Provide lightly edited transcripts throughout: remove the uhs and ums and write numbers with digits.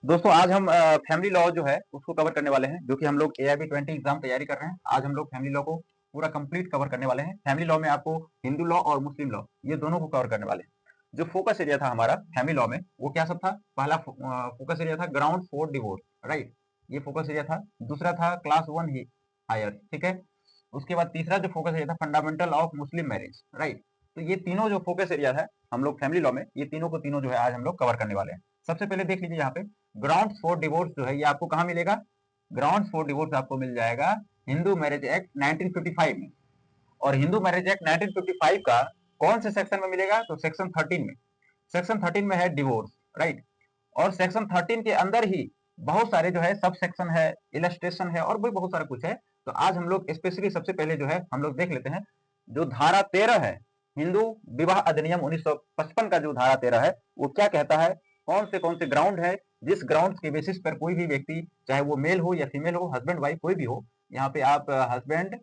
दोस्तों आज हम फैमिली लॉ जो है उसको कवर करने वाले हैं, जो कि हम लोग AIB 20 एग्जाम तैयारी कर रहे हैं। आज हम लोग फैमिली लॉ को पूरा कंप्लीट कवर करने वाले हैं। फैमिली लॉ में आपको हिंदू लॉ और मुस्लिम लॉ ये दोनों को कवर करने वाले हैं। जो फोकस एरिया था हमारा फैमिली लॉ में वो क्या सब था? पहला फोकस एरिया था ग्राउंड फॉर डिवोर्स, राइट, ये फोकस एरिया था। दूसरा था क्लास 1 ही हायर, ठीक है। उसके बाद तीसरा जो फोकस एरिया था fundamental of Muslim marriage, right. तो ये तीनों जो फोकस एरिया है हम लोग फैमिली लॉ में, ये तीनों को तीनों जो है आज हम लोग कवर करने वाले हैं। सबसे पहले देख लीजिए यहाँ पे ग्राउंड फॉर डिवोर्स जो है ये आपको कहाँ मिलेगा? ग्राउंड फॉर डिवोर्स आपको मिल जाएगा हिंदू मैरिज एक्ट 1955 में। और हिंदू मैरिज एक्ट 1955 का कौन से सेक्शन में मिलेगा? तो सेक्शन 13 में। सेक्शन 13 में है डिवोर्स, राइट। और सेक्शन 13 के अंदर ही बहुत सारे जो है सब सेक्शन है, इलस्ट्रेशन है और भी बहुत सारा कुछ है। तो आज हम लोग स्पेशली सबसे पहले जो है हम लोग देख लेते हैं जो धारा 13 है हिंदू विवाह अधिनियम 1955 का जो धारा 13 है वो क्या कहता है, कौन से ग्राउंड है जिस ग्राउंड के बेसिस पर कोई भी व्यक्ति चाहे वो मेल हो या फीमेल हो, हस्बैंड वाइफ कोई भी हो, यहाँ पे आप हस्बैंड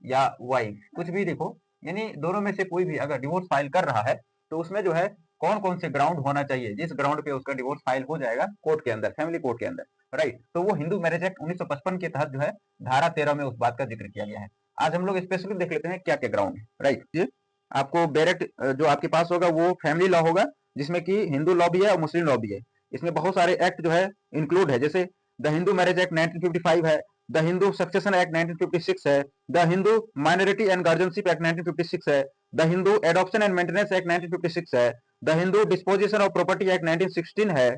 या वाइफ कुछ भी देखो, यानी दोनों में से कोई भी अगर डिवोर्स फाइल कर रहा है तो उसमें जो है कौन से ग्राउंड होना चाहिए जिस ग्राउंड पे उसका डिवोर्स फाइल हो जाएगा कोर्ट के अंदर, फैमिली कोर्ट के अंदर, राइट। तो वो हिंदू मैरिज एक्ट 1955 के तहत जो है धारा 13 में उस बात का जिक्र किया गया है। आज हम लोग स्पेशली देख लेते हैं क्या क्या ग्राउंड है, राइट। आपको डायरेक्ट जो आपके पास होगा वो फैमिली लॉ होगा, जिसमें कि हिंदू लॉ भी है और मुस्लिम लॉ भी है। इसमें बहुत सारे एक्ट जो है इंक्लूड है, जैसे द हिंदू मैरिज एक्ट 1955 है, द हिंदू सक्सेशन एक्ट 1956 है, the Hindu minority and guardianship act 1956 है, the Hindu adoption and maintenance act 1956 है, the Hindu disposition of property act 1916 है।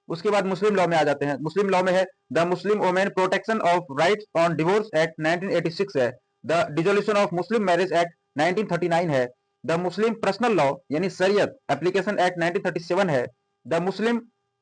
उसके बाद मुस्लिम लॉ में आ जाते हैं। मुस्लिम लॉ में है the Muslim women protection of rights on divorce act 1986 है, the dissolution of Muslim marriage act 1939 है, द मुस्लिम पर्सनल लॉ यानी शरीयत एप्लीकेशन एक्ट 1937 है, the Muslim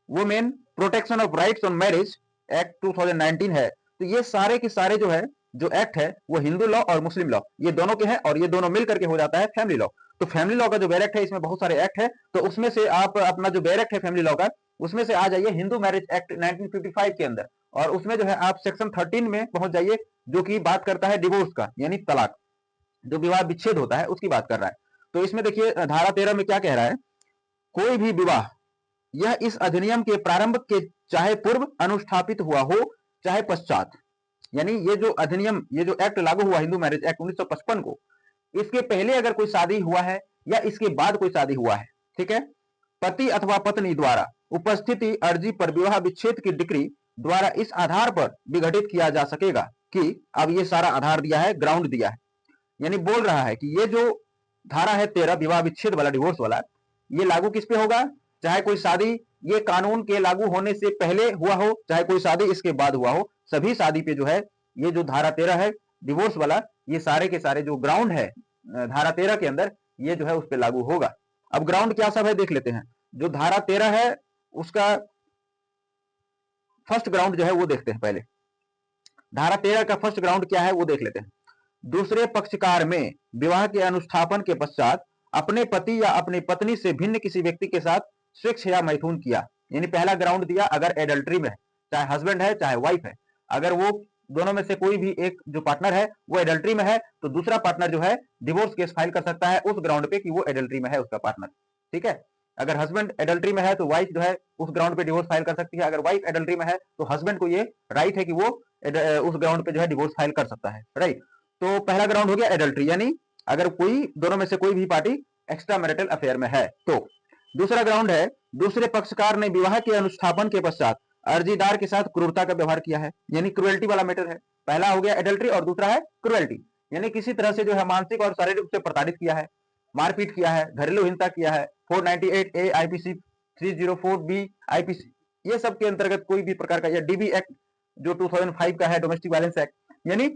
women protection of rights on marriage act 2019 है। तो ये सारे के सारे जो है जो एक्ट है वो हिंदू लॉ और मुस्लिम लॉ ये दोनों के हैं और ये दोनों मिलकर के हो जाता है फैमिली लॉ। तो फैमिली लॉ का जो बैरेक्ट है इसमें बहुत सारे एक्ट है, तो उसमें से आप अपना जो बैरेक्ट है फैमिली लॉ का उसमें से आ जाइए हिंदू मैरिज एक्ट 1955 के अंदर, और उसमें जो है आप सेक्शन 13 में पहुंच जाइए जो कि बात करता है डिवोर्स का यानी तलाक, जो विवाह विच्छेद होता है उसकी बात कर रहा है। तो इसमें देखिए धारा 13 में क्या कह रहा है, कोई भी विवाह यह इस अधिनियम के प्रारंभ के चाहे पूर्व अनुष्ठापित हुआ हो चाहे पश्चात, यानी ये जो अधिनियम ये जो एक्ट लागू हुआ हिंदू मैरिज एक्ट 1955 को, इसके पहले अगर कोई शादी हुआ है या इसके बाद कोई शादी हुआ है, ठीक है, पति अथवा पत्नी द्वारा उपस्थिति अर्जी पर विवाह विच्छेद की डिक्री द्वारा इस आधार पर विघटित किया जा सकेगा कि, अब ये सारा आधार दिया है, ग्राउंड दिया है, यानी बोल रहा है कि ये जो धारा है 13 विवाह विच्छेद वाला डिवोर्स वाला, ये लागू किस पे होगा? चाहे कोई शादी ये कानून के लागू होने से पहले हुआ हो चाहे कोई शादी इसके बाद हुआ हो, सभी शादी पे जो है ये जो धारा 13 है डिवोर्स वाला, ये सारे के सारे जो ग्राउंड है धारा 13 के अंदर ये जो है उस पर लागू होगा। अब ग्राउंड क्या सब है देख लेते हैं। जो धारा 13 है उसका फर्स्ट ग्राउंड जो है वो देखते हैं। पहले धारा 13 का फर्स्ट ग्राउंड क्या है वो देख लेते हैं। दूसरे पक्षकार में विवाह के अनुष्ठापन के पश्चात अपने पति या अपनी पत्नी से भिन्न किसी व्यक्ति के साथ सेक्स या मैथुन किया, यानी पहला ग्राउंड दिया अगर एडल्ट्री में है, चाहे हस्बैंड है चाहे वाइफ है, अगर वो दोनों में से कोई भी एक जो पार्टनर है वो एडल्ट्री में है तो दूसरा पार्टनर जो है डिवोर्स केस फाइल कर सकता है उस ग्राउंड पे कि वो एडल्ट्री में है उसका पार्टनर, ठीक है। अगर हस्बैंड एडल्ट्री में है तो वाइफ जो है उस ग्राउंड पे डिवोर्स फाइल कर सकती है। अगर वाइफ एडल्ट्री में है तो हस्बैंड को ये राइट है कि वो उस ग्राउंड पे जो है डिवोर्स फाइल कर सकता है, राइट। तो पहला ग्राउंड हो गया एडल्ट्री, यानी अगर कोई दोनों में से कोई भी पार्टी एक्स्ट्रा मैरिटल अफेयर में है तो। दूसरा ग्राउंड है दूसरे पक्षकार ने विवाह के अनुष्ठापन के पश्चात अर्जीदार के साथ क्रूरता का व्यवहार किया है, यानी क्रुएल्टी वाला मैटर है। पहला हो गया एडल्ट्री और दूसरा है क्रुएल्टी, यानी किसी तरह से जो है मानसिक और शारीरिक रूप से प्रताड़ित किया है, मारपीट किया है, घरेलू हिंसा किया है। 498A आईपीसी, 304B आईपीसी, ये सब के अंतर्गत कोई भी प्रकार का, या डीबी एक्ट जो 2005 का है डोमेस्टिक वायलेंस एक्ट, यानी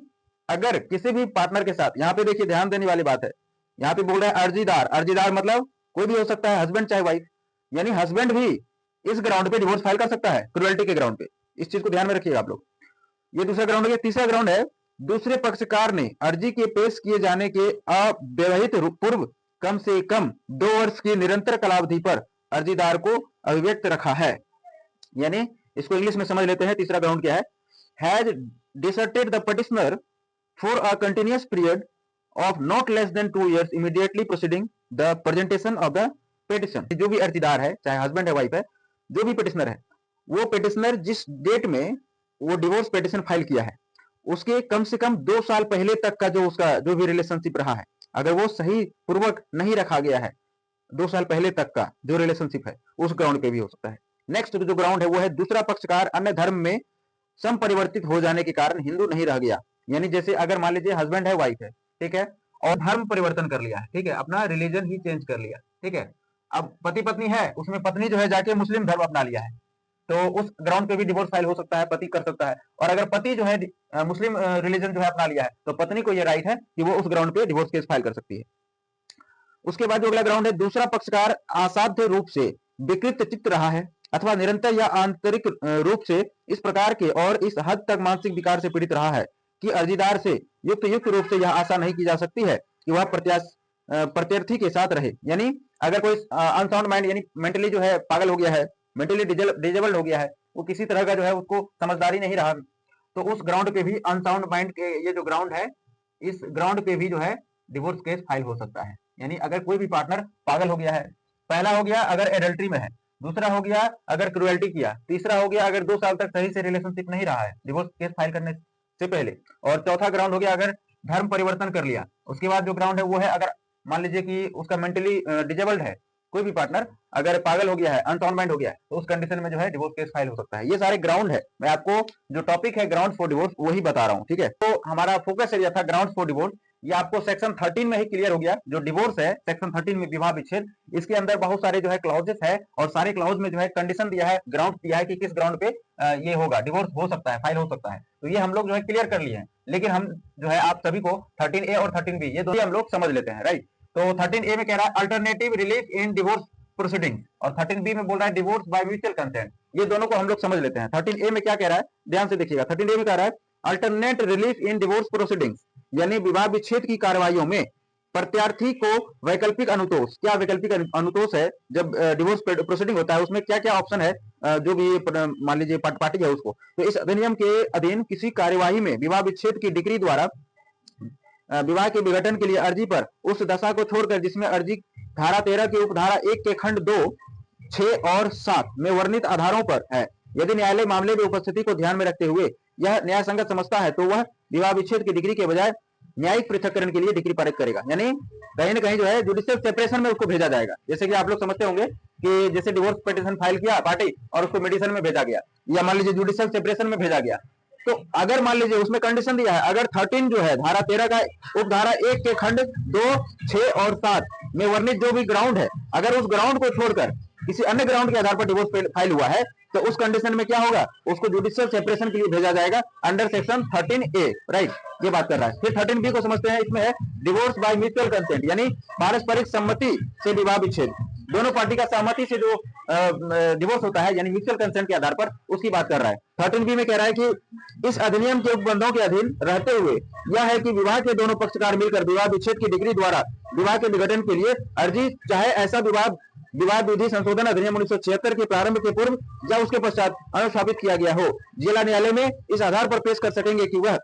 अगर किसी भी पार्टनर के साथ, यहाँ पे देखिए ध्यान देने वाली बात है, यहाँ पे बोल रहा है अर्जीदार, अर्जीदार मतलब कोई भी हो सकता है, हस्बैंड चाहे वाइफ, यानी हस्बैंड भी इस ग्राउंड पे डिवोर्स फाइल कर सकता है क्रुएल्टी के ग्राउंड पे। इस चीज को ध्यान में रखिएगा आप लोग। ये दूसरा ग्राउंड हो गया। तीसरा ग्राउंड है दूसरे पक्षकार ने अर्जी के पेश किए जाने के अव्यवहित पूर्व कम से कम 2 वर्ष की निरंतर कालावधि पर अर्जीदार को अभिव्यक्त रखा है, यानी इसको इंग्लिश में समझ लेते हैं। तीसरा ग्राउंड क्या है, has deserted the petitioner for a continuous period of not less than 2 years immediately proceeding the presentation of the petition. जो भी अर्जीदार है चाहे हस्बैंड है वाइफ है, जो भी पिटिशनर है, वो पिटिशनर जिस डेट में वो डिवोर्स पिटिशन फाइल किया है उसके कम से कम 2 साल पहले तक का जो उसका जो भी रिलेशनशिप रहा है, अगर वो सही पूर्वक नहीं रखा गया है 2 साल पहले तक का जो रिलेशनशिप है, उस ग्राउंड पे भी हो सकता है। नेक्स्ट जो ग्राउंड है वो है दूसरा पक्षकार अन्य धर्म में संपरिवर्तित हो जाने के कारण हिंदू नहीं रह गया। यानी जैसे अगर मान लीजिए हस्बैंड है, वाइफ है, ठीक है, और धर्म परिवर्तन कर लिया है, ठीक है, अपना रिलीजन ही चेंज कर लिया, ठीक है, अब पति पत्नी है, उसमें पत्नी जो है जाके मुस्लिम धर्म अपना लिया है, तो उस ग्राउंड पे भी डिवोर्स फाइल हो सकता है, पति कर सकता है। और अगर पति जो है मुस्लिम रिलीजन जो है अपना लिया है, तो पत्नी को यह राइट है कि वो उस ग्राउंड पे डिवोर्स केस फाइल कर सकती है। उसके बाद जो अगला ग्राउंड है, दूसरा पक्षकार असाध्य रूप से विकृत चित्त रहा है अथवा निरंतर या आंतरिक रूप से इस प्रकार के और इस हद तक मानसिक विकार से पीड़ित रहा है कि अर्जीदार से युक्त रूप से यह आशा नहीं की जा सकती है कि वह प्रत्यार्थी के साथ रहे। यानी अगर कोई अनसाउंड माइंड यानी मेंटली जो है पागल हो गया है, मेंटली डिजेबल्ड हो गया है, वो किसी तरह का जो है उसको समझदारी नहीं रहा, तो उस ग्राउंड पे भी अनसाउंड माइंड के ये जो ग्राउंड है, इस ग्राउंड पे भी जो है डिवोर्स केस फाइल हो सकता है। यानी अगर कोई भी पार्टनर पागल हो गया है, पहला हो गया अगर एडल्ट्री में है, दूसरा हो गया अगर क्रुएल्टी किया, तीसरा हो गया अगर 2 साल तक सही से रिलेशनशिप नहीं रहा है डिवोर्स केस फाइल करने से पहले, और चौथा ग्राउंड हो गया अगर धर्म परिवर्तन कर लिया। उसके बाद जो ग्राउंड है वो है अगर मान लीजिए कि उसका मेंटली डिजेबल्ड है, कोई भी पार्टनर अगर पागल हो गया है, अनसाउंड माइंड हो गया है, तो उस कंडीशन में जो है डिवोर्स केस फाइल हो सकता है। ये सारे ग्राउंड है, मैं आपको जो टॉपिक है ग्राउंड फॉर डिवोर्स वही बता रहा हूँ, ठीक है। तो हमारा फोकस एरिया था ग्राउंड फॉर डिवोर्स, ये आपको सेक्शन 13 में ही क्लियर हो गया। जो डिवोर्स है सेक्शन 13 में विवाह विच्छेद, इसके अंदर बहुत सारे जो है क्लॉजेस है और सारे क्लॉज में जो है कंडीशन दिया है, ग्राउंड दिया है कि किस ग्राउंड पे ये होगा, डिवोर्स हो सकता है, फाइल हो सकता है। तो ये हम लोग जो है क्लियर कर लिए हैं, लेकिन हम जो है आप सभी को 13A और 13B ये दोनों हम लोग समझ लेते हैं, राइट। तो 13A में कह रहा है alternative relief in divorce proceeding, और 13B में बोल रहा है डिवोर्स बाय म्यूचुअल कंसेंट। ये दोनों को हम लोग समझ लेते हैं। 13A में क्या कह रहा है, ध्यान से देखिएगा। 13A में कह रहा है alternate relief in divorce proceedings, यानी विवाह विच्छेद की कार्रवाइयों में प्रत्यार्थी को वैकल्पिक अनुतोष, क्या वैकल्पिक अनुतोष है जब डिवोर्स प्रोसीडिंग होता है, उसमें क्या क्या ऑप्शन है, जो भी मान लीजिए पार्टी है उसको, तो इस अधिनियम के अधीन किसी कार्यवाही में विवाह विच्छेद की डिग्री द्वारा विवाह के विघटन के लिए अर्जी पर उस दशा को छोड़कर जिसमें अर्जी धारा 13 की उपधारा 1 के खंड 2, 6 और 7 में वर्णित आधारों पर है, यदि न्यायालय मामले में उपस्थिति को ध्यान में रखते हुए यह न्याय संगत समझता है तो वह विवाह विच्छेद की डिग्री के बजाय न्यायिक पृथक्करण के लिए डिग्री पारित करेगा। यानी कहीं ना कहीं जो है जुडिशियल सेपरेशन में उसको भेजा जाएगा। जैसे कि आप लोग समझते होंगे कि जैसे डिवोर्स पिटीशन फाइल किया पार्टी और उसको मेडिसिन में भेजा गया, या मान लीजिए जुडिशियल सेपरेशन में भेजा गया, तो अगर मान लीजिए उसमें कंडीशन दिया है, अगर 13 जो है धारा 13 का उपधारा 1 के खंड 2, 6 और 7 में वर्णित जो भी ग्राउंड है, अगर उस ग्राउंड को छोड़कर किसी अन्य ग्राउंड के आधार पर डिवोर्स फाइल हुआ है, तो उस कंडीशन में क्या होगा, उसको जुडिशियल सेपरेशन के लिए भेजा जाएगा अंडर सेक्शन 13A, राइट। ये बात कर रहा है। फिर 13B को समझते हैं, इसमें है डिवोर्स बाय म्यूचुअल कंसेंट, यानी पारस्परिक सम्मति से विवाह विच्छेद, दोनों पार्टी का सहमति से जो डिवोर्स होता है, यानी म्यूचुअल कंसेंट के आधार पर, उसकी बात कर रहा है। 13B में कह रहा है कि इस अधिनियम के उपबंधों के अधीन रहते हुए यह है कि विवाह के दोनों पक्षकार मिलकर विवाह विच्छेद की डिग्री द्वारा विवाह के विघटन के लिए अर्जी, चाहे ऐसा विवाह विधि संशोधन अधिनियम 1976 के प्रारंभ के पूर्व या उसके पश्चात अनुस्थापित किया गया हो, जिला न्यायालय में इस आधार पर पेश कर सकेंगे कि वह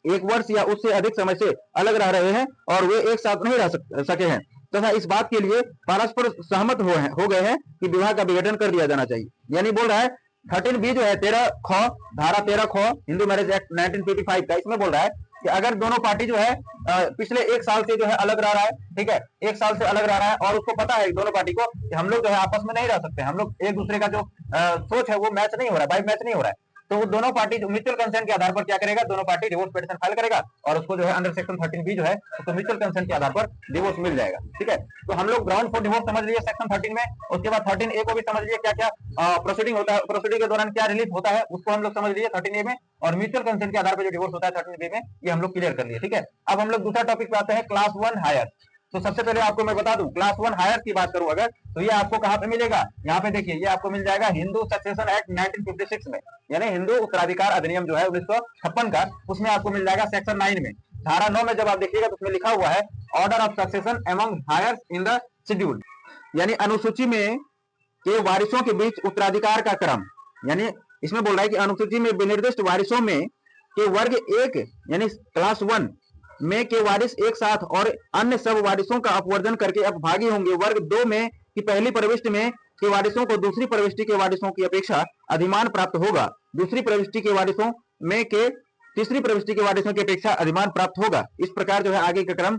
1 वर्ष या उससे अधिक समय से अलग रह रहे हैं और वे एक साथ नहीं रह सके हैं तथा इस बात के लिए परस्पर सहमत हो गए हैं कि विवाह का विघटन कर दिया जाना चाहिए। यानी बोल रहा है 13B जो है 13 ख धारा 13 ख हिंदू मैरिज एक्ट 1955 का, इसमें बोल रहा है कि अगर दोनों पार्टी जो है पिछले 1 साल से जो है अलग रह रहा है, ठीक है, 1 साल से अलग रह रहा है और उसको पता है दोनों पार्टी को कि हम लोग जो है आपस में नहीं रह सकते, हम लोग एक दूसरे का जो सोच है वो मैच नहीं हो रहा है, वाइब मैच नहीं हो रहा है, तो वो दोनों पार्टी जो म्यूचुअल कंसेंट के आधार पर क्या करेगा, दोनों पार्टी डिवोर्स पिटीशन फाइल करेगा और उसको जो है अंडर सेक्शन 13B जो है उसको म्यूचुअल कंसेंट के आधार पर डिवोर्स मिल जाएगा, ठीक है। तो हम लोग ग्राउंड फॉर डिवोर्स समझ लिए सेक्शन 13 में, उसके बाद 13A को भी समझ लिए क्या क्या प्रोसीडिंग होता है, प्रोसीडिंग के दौरान क्या रिलीफ होता है उसको हम लोग समझ लिए 13A में, और म्यूचुअल कंसेंट के आधार पर जो डिवोर्स होता है 13B में, ये हम लोग क्लियर कर लिए, ठीक है। अब हम लोग दूसरा टॉपिक पे आते हैं, क्लास 1 हायर। तो सबसे पहले आपको मैं बता दूं, क्लास 1 हायर की बात करूं अगर, तो ये आपको कहां पे मिलेगा, यहाँ पे देखिए, ये आपको मिल जाएगा हिंदू सक्सेशन एक्ट 1956 में, यानी हिंदू उत्तराधिकार अधिनियम जो है 1956 का, उसमें आपको मिल जाएगा सेक्शन 9 में, धारा 9 में जब आप देखिएगा तो उसमें लिखा हुआ है order of succession among heirs in the schedule, यानी अनुसूची में के वारिसों के बीच उत्तराधिकार का क्रम। यानी इसमें बोल रहा है कि अनुसूची में विनिर्दिष्ट वारिसों में के वर्ग 1 यानी क्लास 1 में के वारिस एक साथ और अन्य सब वारिसों का अपवर्जन करके अपभागी होंगे वर्ग 2 में की पहली प्रविष्टि में के वारिसों को दूसरी प्रविष्टि के वारिसों की अपेक्षा अधिमान प्राप्त होगा, दूसरी प्रविष्टि के वारिसों में के तीसरी प्रविष्टि के वारिसों की अपेक्षा अधिमान प्राप्त होगा। इस प्रकार जो है आगे का क्रम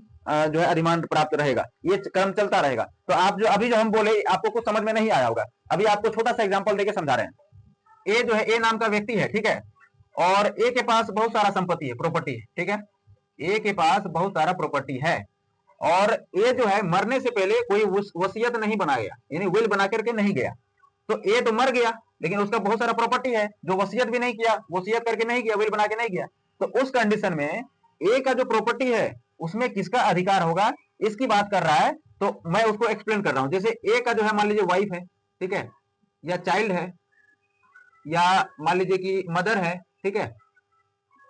जो है अधिमान प्राप्त रहेगा, ये क्रम चलता रहेगा। तो आप जो अभी जो हम बोले आपको कुछ समझ में नहीं आया होगा, अभी आपको छोटा सा एग्जांपल देके समझा रहे हैं। ए जो है, ए नाम का व्यक्ति है, ठीक है, और ए के पास बहुत सारा संपत्ति है, प्रॉपर्टी है, ठीक है, ए के पास बहुत सारा प्रॉपर्टी है, और ए जो है मरने से पहले कोई वसीयत नहीं बनाया, यानी विल बना करके नहीं गया। तो ए तो मर गया, लेकिन उसका बहुत सारा प्रॉपर्टी है जो वसीयत भी नहीं किया, वसीयत करके नहीं किया, विल बना के नहीं किया। तो उस कंडीशन में ए का जो प्रॉपर्टी है उसमें किसका अधिकार होगा, इसकी बात कर रहा है। तो मैं उसको एक्सप्लेन कर रहा हूं। जैसे ए का जो है मान लीजिए वाइफ है, ठीक है, या चाइल्ड है, या मान लीजिए कि मदर है, ठीक है,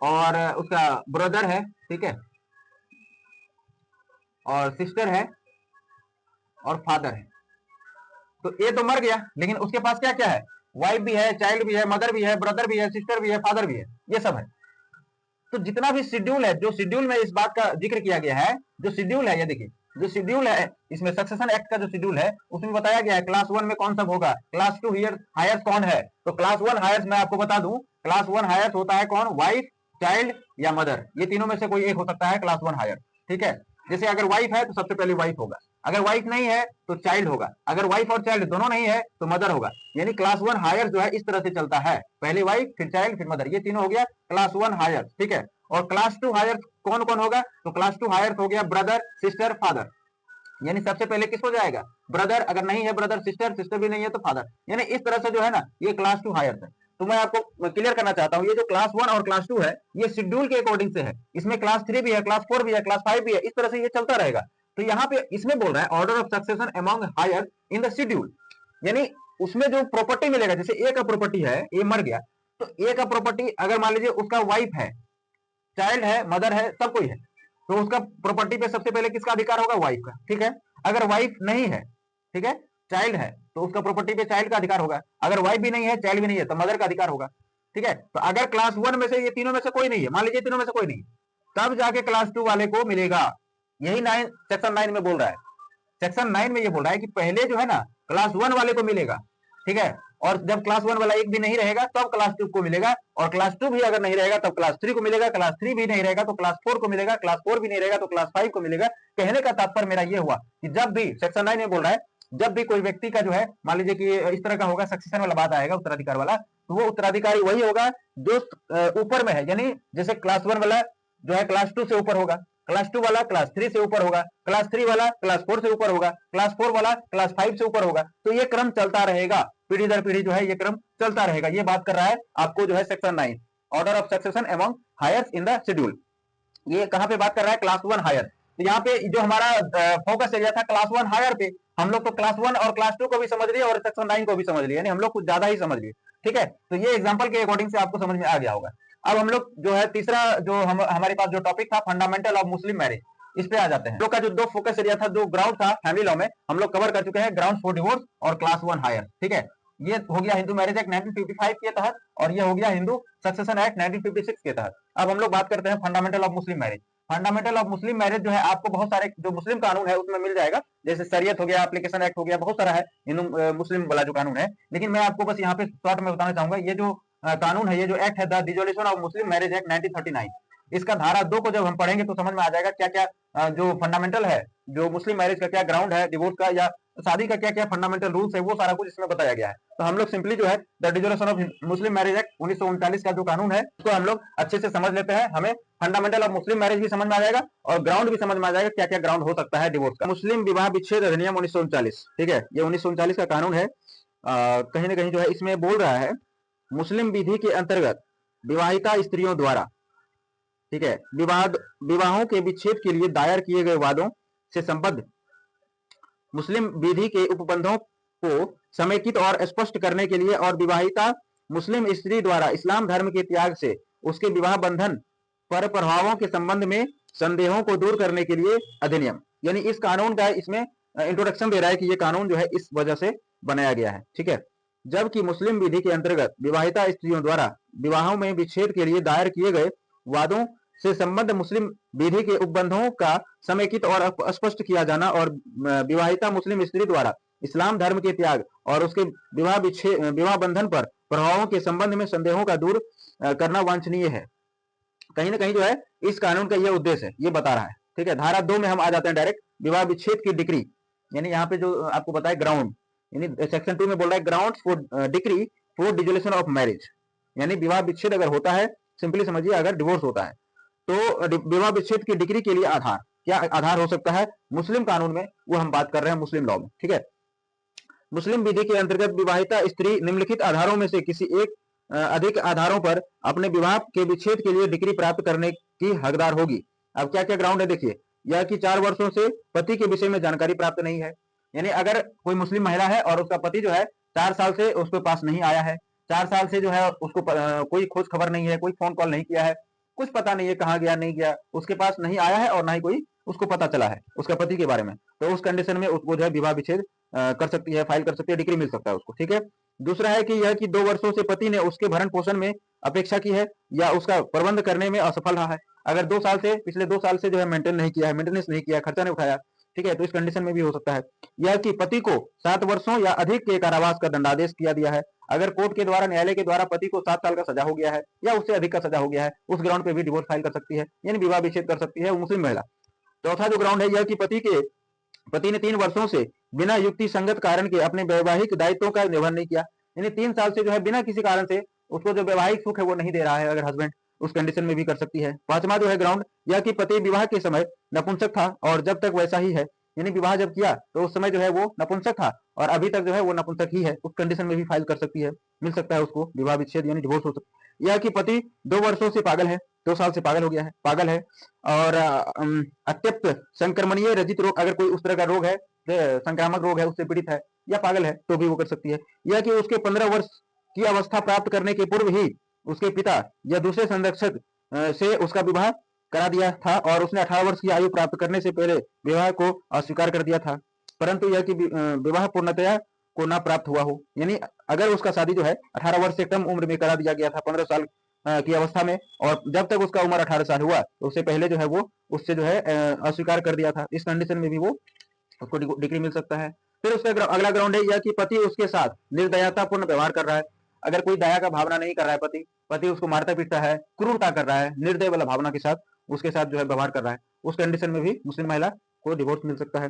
और उसका ब्रदर है, ठीक है, और सिस्टर है, और फादर है। तो ए तो मर गया, लेकिन उसके पास क्या क्या है, वाइफ भी है, चाइल्ड भी है, मदर भी है, ब्रदर भी है, सिस्टर भी है, फादर भी है, ये सब है। तो जितना भी शेड्यूल है, जो शेड्यूल में इस बात का जिक्र किया गया है, जो शेड्यूल है, ये देखिए जो शेड्यूल है इसमें सक्सेशन एक्ट का जो शेड्यूल है उसमें बताया गया है क्लास 1 में कौन सब होगा, क्लास 2 हायर्स कौन है। तो क्लास 1 हायर्स मैं आपको बता दूं, क्लास 1 हायर्स होता है कौन, वाइफ, चाइल्ड या मदर, ये तीनों में से कोई एक हो सकता है क्लास 1 हायर, ठीक है। जैसे अगर वाइफ है तो सबसे पहले वाइफ होगा, अगर वाइफ नहीं है तो चाइल्ड होगा, अगर वाइफ और चाइल्ड दोनों नहीं है तो मदर होगा। यानी क्लास 1 हायर जो है इस तरह से चलता है, पहले वाइफ फिर चाइल्ड फिर मदर, ये तीनों हो गया क्लास 1 हायर, ठीक है। और क्लास 2 हायर कौन कौन होगा, तो क्लास 2 हायर हो गया ब्रदर, सिस्टर, फादर। यानी सबसे पहले किस हो जाएगा, ब्रदर, अगर नहीं है ब्रदर, सिस्टर, सिस्टर भी नहीं है तो फादर। यानी इस तरह से जो है ना ये क्लास 2 हायर है। तो मैं आपको क्लियर करना चाहता हूं, ये जो क्लास 1 और क्लास 2 है ये शेड्यूल के अकॉर्डिंग से है, इसमें क्लास 3 भी है, क्लास 4 भी है, क्लास 5 भी है, इस तरह से ये चलता रहेगा। तो यहाँ पे इसमें बोल रहा है order of succession among heir in the schedule, यानी उसमें जो प्रॉपर्टी मिलेगा, जैसे ए का प्रॉपर्टी है, ए मर गया, तो ए का प्रॉपर्टी अगर मान लीजिए उसका वाइफ है, चाइल्ड है, मदर है, सब कोई है, तो उसका प्रॉपर्टी पे सबसे पहले किसका अधिकार होगा, वाइफ का, ठीक है। अगर वाइफ नहीं है, ठीक है, चाइल्ड है, तो उसका प्रॉपर्टी पे चाइल्ड का अधिकार होगा, अगर वाइफ भी नहीं है, चाइल्ड भी नहीं है, तो मदर का अधिकार होगा, ठीक है। तो अगर क्लास 1 में से ये तीनों में से कोई नहीं है, मान लीजिए तीनों में से कोई नहीं, तब जाके क्लास 2 वाले को मिलेगा। यही सेक्शन 9 में बोल रहा है, सेक्शन 9 में ये बोल रहा है कि पहले जो है ना क्लास 1 वाले को मिलेगा, ठीक है, और जब क्लास 1 वाला एक भी नहीं रहेगा तब क्लास 2 को मिलेगा, और क्लास 2 भी अगर नहीं रहेगा तब क्लास 3 को मिलेगा, क्लास 3 भी नहीं रहेगा तो क्लास 4 को मिलेगा, क्लास 4 भी नहीं रहेगा तो क्लास 5 को मिलेगा। कहने का तात्पर्य मेरा ये हुआ कि जब भी सेक्शन 9 में बोल रहा है, जब भी कोई व्यक्ति का जो है मान लीजिए कि इस तरह का होगा, सक्सेशन वाला बात आएगा, उत्तराधिकार वाला, तो वो उत्तराधिकारी वही होगा जो ऊपर में है, यानी जैसे क्लास 1 वाला जो है क्लास 2 से ऊपर होगा, क्लास 2 वाला क्लास 3 से ऊपर होगा, क्लास 3 वाला क्लास 4 से ऊपर होगा, क्लास 4 वाला क्लास 5 से ऊपर होगा। तो ये क्रम चलता रहेगा, पीढ़ी दर पीढ़ी जो है ये क्रम चलता रहेगा। ये बात कर रहा है आपको जो है section 9 order of succession among heirs in the schedule. ये कहां पे बात कर रहा है, क्लास 1 हायर। तो यहाँ पे जो हमारा फोकस एरिया था क्लास 1 हायर पे, हम लोग तो क्लास 1 और क्लास 2 को भी समझ लिए और सेक्शन 9 को भी समझ लिए, यानी हम लोग कुछ ज्यादा ही समझ लिए, ठीक है। तो ये एग्जांपल के अकॉर्डिंग से आपको समझ में आ गया होगा। अब हम लोग जो है तीसरा जो हमारे पास जो टॉपिक था फंडामेंटल ऑफ मुस्लिम मैरिज, इस पे आ जाते हैं। लोग का जो दो फोकस एरिया था, जो ग्राउंड था फैमिली लॉ में, हम लोग कवर कर चुके हैं ग्राउंड फॉर डिवोर्स और क्लास 1 हायर, ठीक है। ये हो गया हिंदू मैरिज एक्ट 1955 के तहत, और ये हो गया हिंदू सक्सेशन एक्ट 1956 के तहत। अब हम लोग बात करते हैं fundamental of Muslim marriage. Fundamental of Muslim marriage जो है आपको बहुत सारे जो मुस्लिम कानून है उसमें मिल जाएगा, जैसे शरीयत हो गया, एप्लीकेशन एक्ट हो गया, बहुत सारा है हिंदू मुस्लिम वाला जो कानून है। लेकिन मैं आपको बस यहाँ पे शॉर्ट में बताना चाहूंगा, ये जो कानून है, ये जो एक्ट है the dissolution of Muslim marriage act 1939, इसका धारा 2 को जब हम पढ़ेंगे तो समझ में आ जाएगा क्या क्या जो फंडामेंटल है, जो मुस्लिम मैरिज का क्या ग्राउंड है, डिवोर्स का या शादी का क्या क्या फंडामेंटल रूल्स है, वो सारा कुछ इसमें बताया गया है। तो हम लोग सिंपली जो है the dissolution of Muslim marriage act 1939 का जो कानून है उसको हम लोग अच्छे से समझ लेते हैं। हमें फंडामेंटल ऑफ मुस्लिम मैरिज भी समझ में आ जाएगा और ग्राउंड भी समझ में आ जाएगा क्या क्या ग्राउंड हो सकता है डिवोर्स का। मुस्लिम विवाह विच्छेद अधिनियम 1939, ठीक है, ये 1939 का कानून है। कहीं ना कहीं जो है इसमें बोल रहा है मुस्लिम विधि के अंतर्गत विवाहिता स्त्रियों द्वारा, ठीक है, विवाहों के विच्छेद के लिए दायर किए गए वादों से संबद्ध मुस्लिम विधि के उपबंधों को समेकित और स्पष्ट करने के लिए और विवाहिता मुस्लिम स्त्री द्वारा इस्लाम धर्म के त्याग से उसके विवाह बंधन पर प्रभावों के संबंध में संदेहों को दूर करने के लिए अधिनियम, यानी इस कानून का इसमें इंट्रोडक्शन दे रहा है कि ये कानून जो है इस वजह से बनाया गया है, ठीक है। जबकि मुस्लिम विधि के अंतर्गत विवाहिता स्त्रियों द्वारा विवाहों में विच्छेद के लिए दायर किए गए वादों से संबंध मुस्लिम विधि के उपबंधों का समेकित और स्पष्ट किया जाना और विवाहिता मुस्लिम स्त्री द्वारा इस्लाम धर्म के त्याग और उसके विवाह बंधन पर प्रभावों के संबंध में संदेहों का दूर करना वांछनीय है। कहीं ना कहीं जो है इस कानून का यह उद्देश्य है, ये बता रहा है। ठीक है, धारा 2 में हम आ जाते हैं डायरेक्ट, विवाह विच्छेद की डिक्री, यानी यहाँ पे जो आपको बताया ग्राउंड, यानी सेक्शन 2 में बोल रहा है ground for decree for dissolution of marriage, यानी विवाह विच्छेद अगर होता है, सिंपली समझिए अगर डिवोर्स होता है तो विवाह विच्छेद की डिक्री के लिए आधार क्या आधार हो सकता है मुस्लिम कानून में, वो हम बात कर रहे हैं मुस्लिम लॉ में। ठीक है, मुस्लिम विधि के अंतर्गत विवाहिता स्त्री निम्नलिखित आधारों में से किसी एक अधिक आधारों पर अपने विवाह के विच्छेद के लिए डिग्री प्राप्त करने की हकदार होगी। अब क्या क्या ग्राउंड है देखिए, यह कि 4 वर्षों से पति के विषय में जानकारी प्राप्त नहीं है, यानी अगर कोई मुस्लिम महिला है और उसका पति जो है 4 साल से उसके पास नहीं आया है, 4 साल से जो है उसको कोई खोज खबर नहीं है, कोई फोन कॉल नहीं किया है, कुछ पता नहीं है कहाँ गया नहीं गया, उसके पास नहीं आया है और ना ही कोई उसको पता चला है उसका पति के बारे में, तो उस कंडीशन में उसको जो है विवाह विच्छेद कर सकती है, फाइल कर सकती है, डिग्री मिल सकता है उसको। ठीक है, दूसरा है कि यह कि 2 वर्षों से पति ने उसके भरण पोषण में अपेक्षा की है या उसका प्रबंध करने में असफल रहा है। अगर 2 साल से पिछले 2 साल से जो है मेंटेनेंस नहीं किया, खर्चा नहीं उठाया, ठीक है, तो इस कंडीशन में भी हो सकता है। यह कि पति को 7 वर्षों या अधिक के कारावास का दंडादेश किया दिया है, अगर कोर्ट के द्वारा न्यायालय के द्वारा पति को 7 साल का सजा हो गया है या उससे अधिक का सजा हो गया है, उस ग्राउंड पे भी डिवोर्स फाइल कर सकती है, यानी विवाह विच्छेद कर सकती है वो मुस्लिम महिला। चौथा जो ग्राउंड है यह कि पति ने 3 वर्षों से बिना युक्ति संगत कारण के अपने वैवाहिक दायित्वों का निर्वहन नहीं किया, यानी 3 साल से जो है बिना किसी कारण से उसको जो वैवाहिक सुख है वो नहीं दे रहा है अगर हस्बैंड, उस कंडीशन में भी कर सकती है। पांचवा जो है ग्राउंड यह कि पति विवाह के समय नपुंसक था और जब तक वैसा ही है, यानी विवाह जब किया तो उस समय जो है वो नपुंसक था और अभी तक जो है वो नपुंसक ही है, उस कंडीशन में भी फाइल कर सकती है, मिल सकता है उसको विवाह विच्छेद यानी डिवोर्स हो सकता है। यह कि पति 2 वर्षों से पागल है, 2 साल से पागल हो गया है, पागल है और अत्यप्त संक्रमणीय रजित रोग, अगर कोई उस तरह का रोग है, संक्रामक रोग है, उससे पीड़ित है या पागल है तो भी वो कर सकती है। यह कि उसके 15 वर्ष की अवस्था प्राप्त करने के पूर्व ही उसके पिता या दूसरे संरक्षक से उसका विवाह करा दिया था और उसने 18 वर्ष की आयु प्राप्त करने से पहले विवाह को अस्वीकार कर दिया था, परंतु यह कि विवाह पूर्णतया को ना प्राप्त हुआ हो, यानी अगर उसका शादी जो है 18 वर्ष से कम उम्र में करा दिया गया था 15 साल की अवस्था में, और जब तक उसका उम्र 18 साल हुआ तो उससे पहले जो है वो उससे जो है अस्वीकार कर दिया था, इस कंडीशन में भी वो उसको डिग्री मिल सकता है। फिर उसका अगला ग्राउंड है यह कि पति उसके साथ निर्दयतापूर्ण व्यवहार कर रहा है, अगर कोई दया का भावना नहीं कर रहा है, पति उसको मारता पीटता है, क्रूरता कर रहा है, निर्दय वाला भावना के साथ उसके साथ जो है व्यवहार कर रहा है, उस कंडीशन में भी मुस्लिम महिला को डिवोर्स मिल सकता है।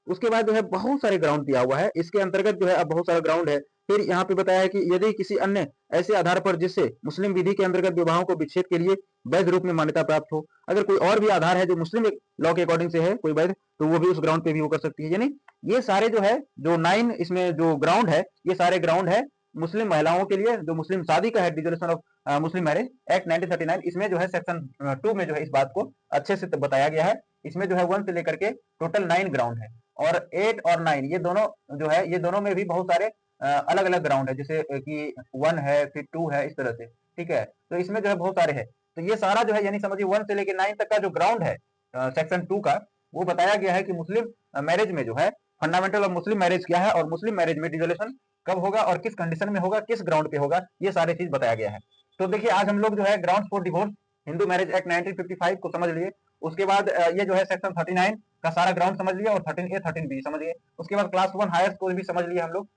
उसके बाद जो है बहुत सारे ग्राउंड दिया हुआ है, इसके अंतर्गत जो है अब बहुत सारा ग्राउंड है। फिर यहाँ पे बताया है कि यदि किसी अन्य ऐसे आधार पर जिससे मुस्लिम विधि के अंतर्गत विवाहों को विच्छेद के लिए वैध रूप में मान्यता प्राप्त हो, अगर कोई और भी आधार है जो मुस्लिम लॉ के अकॉर्डिंग से है कोई वैध, तो वो भी उस ग्राउंड पे भी वो कर सकती है। यानी ये सारे जो है जो 9 इसमें जो ग्राउंड है, ये सारे ग्राउंड है मुस्लिम महिलाओं के लिए, जो मुस्लिम शादी का है, dissolution of Muslim marriage act 1939, इसमें जो है सेक्शन 2 में जो है इस बात को अच्छे से बताया गया है। इसमें जो है 1 से लेकर के टोटल 9 ग्राउंड है और 8 और 9 ये दोनों जो है, ये दोनों में भी बहुत सारे अलग अलग ग्राउंड है, जैसे कि 1 है फिर 2 है, इस तरह से। ठीक है, तो इसमें जो है बहुत सारे है, तो ये सारा जो है यानी समझिए 1 से लेकर 9 तक का जो ग्राउंड है सेक्शन 2 का, वो बताया गया है कि मुस्लिम मैरिज में जो है फंडामेंटल ऑफ मुस्लिम मैरिज क्या है और मुस्लिम मैरिज में डिसोल्यूशन कब होगा और किस कंडीशन में होगा, किस ग्राउंड पे होगा, ये सारी चीज बताया गया है। तो देखिए आज हम लोग जो है ground for divorce Hindu marriage act 1955 को समझ लिए, उसके बाद ये जो है सेक्शन 39 का सारा ग्राउंड समझ लिया और 13A 13B समझ लिए, उसके बाद क्लास 1 हायर को भी समझ लिए हम लोग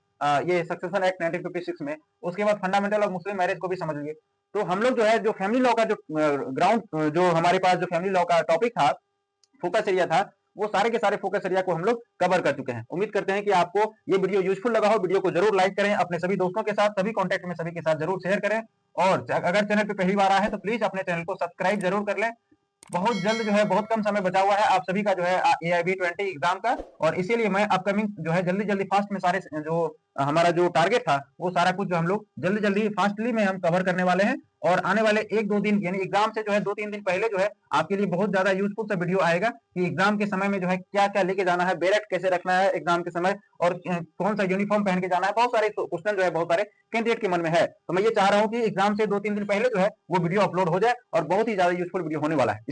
ये सक्सेशन एक्ट 1956 में, उसके बाद फंडामेंटल ऑफ मुस्लिम मैरिज को भी समझ लिए। तो हम लोग जो है जो फैमिली लॉ का जो ग्राउंड जो हमारे पास जो फैमिली लॉ का टॉपिक था, फोकस एरिया था, वो सारे के सारे फोकस एरिया को हम लोग कवर कर चुके हैं। उम्मीद करते हैं कि आपको ये वीडियो यूजफुल लगा हो। वीडियो को जरूर लाइक करें, अपने सभी दोस्तों के साथ, सभी कॉन्टेक्ट में सभी के साथ जरूर शेयर करें, और अगर चैनल पे पहली बार आए हैं तो प्लीज अपने चैनल को सब्सक्राइब जरूर कर लें। बहुत जल्द जो है, बहुत कम समय बचा हुआ है आप सभी का जो है AIB20 एग्जाम का, और इसीलिए मैं अपकमिंग जो है जल्दी जल्दी फास्ट में सारे जो हमारा जो टारगेट था वो सारा कुछ जो हम लोग जल्दी जल्दी फास्टली में हम कवर करने वाले हैं, और आने वाले 1-2 दिन यानी एग्जाम से जो है 2-3 दिन पहले जो है आपके लिए बहुत ज्यादा यूजफुल सा वीडियो आएगा कि एग्जाम के समय में जो है क्या क्या लेके जाना है, बेरेट कैसे रखना है एग्जाम के समय, और कौन सा यूनिफॉर्म पहन के जाना है। बहुत सारे क्वेश्चन जो है बहुत सारे कैंडिडेट के मन में है, तो मैं ये चाह रहा हूँ कि एग्जाम से 2-3 दिन पहले जो है वो वीडियो अपलोड हो जाए और बहुत ही ज्यादा यूजफुल वीडियो होने वाला है।